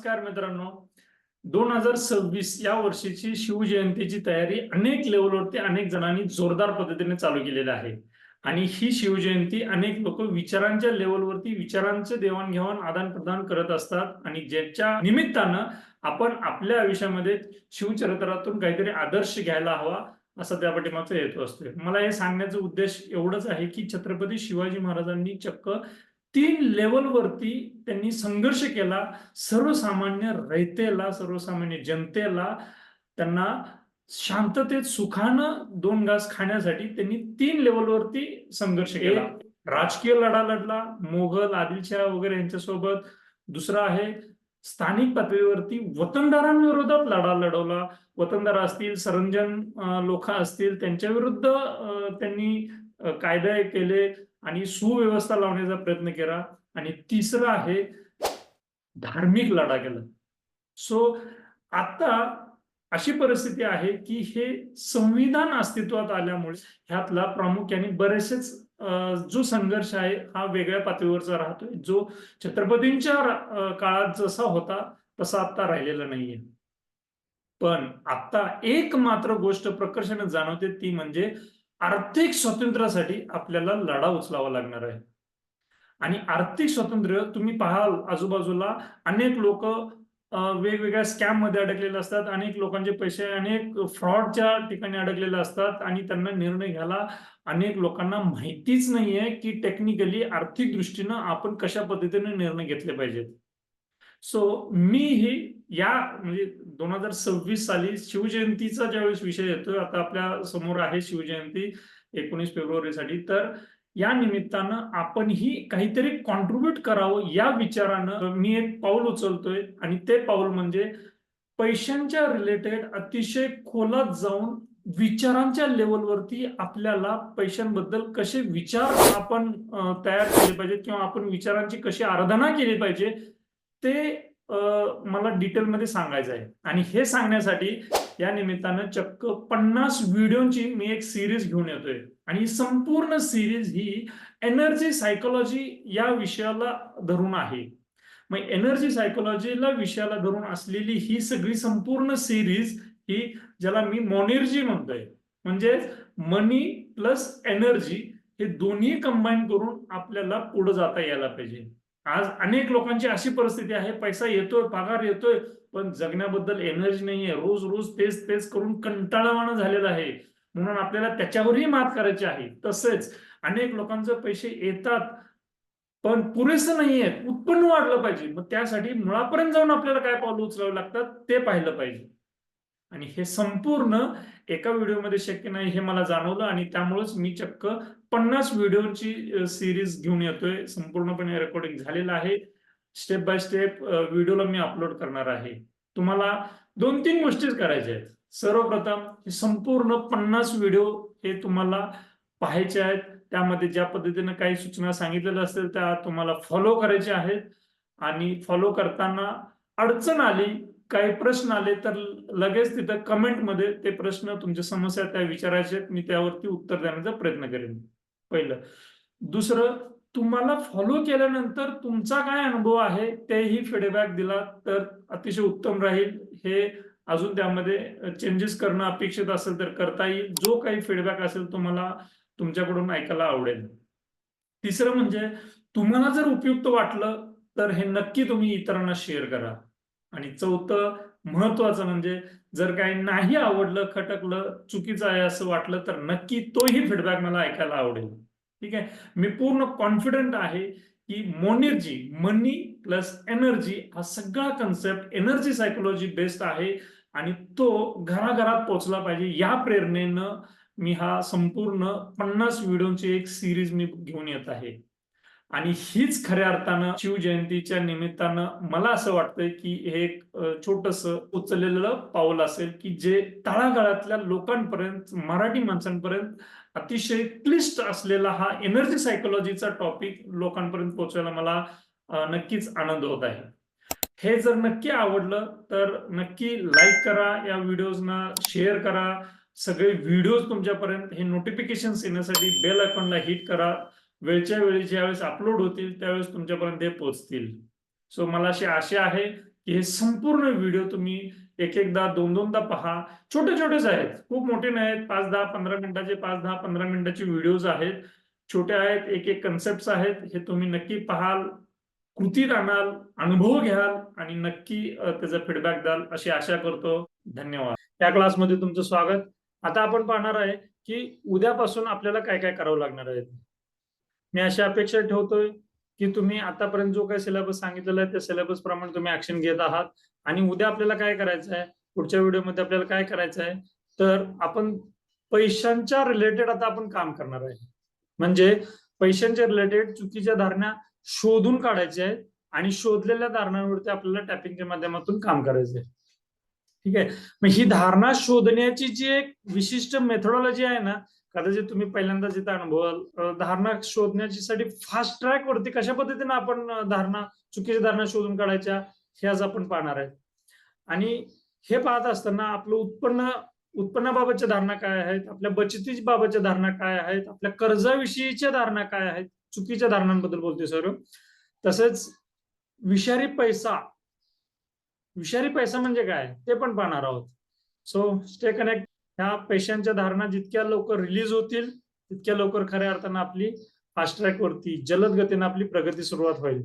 नमस्कार मित्रांनो. 2026 या वर्षीची शिवजयंतीची तयारी अनेक लेवलवरती अनेक जणांनी जोरदार पद्धतीने चालू केलेली आहे. आणि ही शिवजयंती अनेक लोक विचारांच्या लेवलवरती विचारांचे देवाणघेवाण आदान प्रदान करत असतात आणि ज्याच्या निमित्तानं आपण आपल्या आयुष्यामध्ये शिवचरित्रातून काहीतरी आदर्श घ्यायला हवा असा त्या पाठीमागचा हेतू असतो. मला हे सांगण्याचा उद्देश एवढंच आहे की छत्रपती शिवाजी महाराजांनी चक्क 3 लेवलवरती त्यांनी संघर्ष केला. सर्वसामान्य रयतेला, सर्वसामान्य जनतेला त्यांना शांततेत सुखानं 2 घास खाण्यासाठी त्यांनी 3 लेवलवरती संघर्ष केला. राजकीय लढा लढला, मोगल, आदिलशाह वगैरे यांच्यासोबत. दुसरा आहे स्थानिक पातळीवरती वतनदारांविरोधात लढा लढवला. वतनदार असतील, सरंजन लोक असतील, त्यांच्या विरुद्ध त्यांनी कायदे केले आणि सुव्यवस्था लावण्याचा प्रयत्न केला. आणि तिसरं आहे धार्मिक लढा केला. सो आता अशी परिस्थिती आहे की हे संविधान अस्तित्वात आल्यामुळे ह्यातला प्रामुख्याने बरेचसेच जो संघर्ष आहे हा वेगळ्या पातळीवरचा राहतोय, जो छत्रपतींच्या काळात जसा होता तसा आता राहिलेला नाहीये. पण आता एक मात्र गोष्ट प्रकर्षाने जाणवते, ती म्हणजे आर्थिक स्वातंत्र्यासाठी आपल्याला लढा उचलावा लागणार आहे. आणि आर्थिक स्वातंत्र्य तुम्ही पाहाल आजूबाजूला अनेक लोक वेगवेगळ्या स्कॅम मध्ये अडकलेले असतात. अनेक लोकांचे पैसे अनेक फ्रॉडच्या ठिकाणी अडकलेले असतात आणि त्यांना निर्णय घ्यायला अनेक लोकांना माहितीच नाहीये की टेक्निकली आर्थिक दृष्टीनं आपण कशा पद्धतीने निर्णय घेतले पाहिजेत. सो मी ही या म्हणजे 2026 साली शिवजयंतीचा ज्यावेळेस विषय येतोय, आता आपल्या समोर आहे शिवजयंती 19 फेब्रुवारीसाठी, तर या निमित्तानं आपण ही काहीतरी कॉन्ट्रीब्युट करावं या विचारानं मी एक पाऊल उचलतोय. आणि ते पाऊल म्हणजे पैशांच्या रिलेटेड अतिशय खोलात जाऊन विचारांच्या लेवलवरती आपल्याला पैशांबद्दल कसे विचार आपण तयार केले पाहिजेत किंवा आपण विचारांची कशी आराधना केली पाहिजे ते मला डिटेलमध्ये सांगायचं आहे. आणि हे सांगण्यासाठी या निमित्तानं चक्क 50 व्हिडिओची मी एक सिरीज घेऊन येतोय. आणि संपूर्ण सिरीज ही एनर्जी सायकोलॉजी या विषयाला धरून आहे. मग एनर्जी सायकोलॉजीला विषयाला धरून असलेली ही सगळी संपूर्ण सिरीज ही ज्याला मी मोनेर्जी म्हणतोय, म्हणजे मनी प्लस एनर्जी हे दोन्ही कंबाईन करून आपल्याला पुढे जाता यायला पाहिजे. आज अनेक लोकांची अशी परिस्थिती आहे, पैसा येतोय, पगार येतोय, पण जगण्याबद्दल एनर्जी नाहीये. रोज रोज तेच तेच करून कंटाळवाणं झालेलं आहे. म्हणून आपल्याला त्याच्यावरही मात करायची आहे. तसेच अनेक लोकांचे पैसे येतात पण पुरेसं नाहीये, उत्पन्न वाढलं पाहिजे. मग त्यासाठी मुळापर्यंत जाऊन आपल्याला काय पावलं उचलावी लागतात ते पाहिलं पाहिजे. आणि हे संपूर्ण एका व्हिडिओमध्ये शक्य नाही हे मला जाणवलं आणि त्यामुळेच मी चक्क 50 व्हिडिओची सिरीज घेऊन येतोय. संपूर्णपणे रेकॉर्डिंग झालेलं आहे. स्टेप बाय स्टेप व्हिडिओला मी अपलोड करणार आहे. तुम्हाला 2-3 गोष्टीच करायच्या आहेत. सर्वप्रथम हे संपूर्ण 50 व्हिडिओ हे तुम्हाला पाहायचे आहेत. त्यामध्ये ज्या पद्धतीने काही सूचना सांगितलेल्या असतील त्या तुम्हाला फॉलो करायच्या आहेत. आणि फॉलो करताना अडचण आली, काही प्रश्न आले तर लगेच तिथं कमेंटमध्ये ते प्रश्न, तुमच्या समस्या त्या विचारायचे, मी त्यावरती उत्तर देण्याचा प्रयत्न करेन. पहिलं. दुसरं, तुम्हाला फॉलो केल्यानंतर तुमचा काय अनुभव आहे तेही फीडबॅक दिला तर अतिशय उत्तम राहील. हे अजून त्यामध्ये चेंजेस करणं अपेक्षित असेल तर करता येईल. जो काही फीडबॅक असेल तो मला तुमच्याकडून ऐकायला आवडेल. तिसरं म्हणजे तुम्हाला जर उपयुक्त वाटलं तर हे नक्की तुम्ही इतरांना शेअर करा. आणि चौथं महत्वाचं म्हणजे जर काही नाही आवडलं, खटकलं, चुकीचं आहे असं वाटलं तर नक्की तोही फीडबॅक मला ऐकायला आवडेल. ठीक आहे. मी पूर्ण कॉन्फिडंट आहे की मोनेर्जी, मनी प्लस एनर्जी हा सगळा कन्सेप्ट एनर्जी सायकोलॉजी बेस्ड आहे आणि तो घराघरात पोहोचला पाहिजे या प्रेरणेनं मी हा संपूर्ण 50 व्हिडिओची एक सिरीज मी घेऊन येत आहे. आणि हीच खऱ्या अर्थानं शिवजयंतीच्या निमित्तानं मला असं वाटतंय की हे एक छोटंसं उचललेलं पाऊल असेल की जे तळागाळातल्या लोकांपर्यंत, मराठी माणसांपर्यंत अतिशय क्लिष्ट असलेला हा एनर्जी सायकोलॉजीचा टॉपिक लोकांपर्यंत पोहोचवायला मला नक्कीच आनंद होत आहे. हे जर नक्की आवडलं तर नक्की लाईक करा, या व्हिडिओजना शेअर करा. सगळे व्हिडिओज तुमच्यापर्यंत हे नोटिफिकेशन्स येण्यासाठी बेल आयकॉनला हिट करा. वेळच्या वेळी ज्यावेळेस अपलोड होतील त्यावेळेस तुमच्यापर्यंत हे पोहोचतील. सो मला अशी आशा आहे की हे संपूर्ण व्हिडिओ तुम्ही एकदा दोनदा पहा. छोटे छोटेच आहेत, खूप मोठे नाहीत. 5-10-15 मिनिटाचे 5-10-15 मिनिटाचे व्हिडिओज आहेत, छोटे आहेत, एक कन्सेप्ट आहेत. हे तुम्ही नक्की पाहाल, कृतीत आणाल, अनुभव घ्याल आणि नक्की त्याचा फीडबॅक द्याल अशी आशा करतो. धन्यवाद. या क्लासमध्ये तुमचं स्वागत. आता आपण पाहणार आहे की उद्यापासून आपल्याला काय काय करावं लागणार आहे. मी अशी अपेक्षा ठेवतोय की तुम्ही आतापर्यंत जो काही सिलेबस सांगितलेला आहे त्या सिलेबस प्रमाणे तुम्ही ऍक्शन घेत आहात. आणि उद्या आपल्याला काय करायचं आहे, पुढच्या व्हिडिओमध्ये आपल्याला काय करायचं आहे, तर आपण पैशांच्या रिलेटेड आता आपण काम करणार आहे. म्हणजे पैशांच्या रिलेटेड चुकीच्या धारणा शोधून काढायच्या आहेत आणि शोधलेल्या धारणांवरती आपल्याला टॅपिंगच्या माध्यमातून काम करायचं आहे. ठीक आहे. मग ही धारणा शोधण्याची जी एक विशिष्ट मेथोडॉलॉजी आहे ना, कदाचित तुम्ही पहिल्यांदा जिथं अनुभवाल, धारणा शोधण्याची साठी फास्ट ट्रॅक वरती कशा पद्धतीने आपण चुकीच्या धारणा शोधून काढायच्या हे आज आपण पाहणार आहे. आणि हे पाहत असताना आपलं उत्पन्नाबाबतच्या धारणा काय आहेत, आपल्या बचतीबाबतच्या धारणा काय आहेत, आपल्या कर्जाविषयीच्या धारणा काय आहेत, चुकीच्या धारणांबद्दल बोलतोय सर. तसेच विषारी पैसा म्हणजे काय ते पण पाहणार आहोत. So stay connect. ह्या पैशांच्या धारणा जितक्या लवकर रिलीज होतील तितक्या लवकर खऱ्या अर्थानं आपली फास्ट ट्रॅक वरती जलद गतीने आपली प्रगती सुरुवात होईल.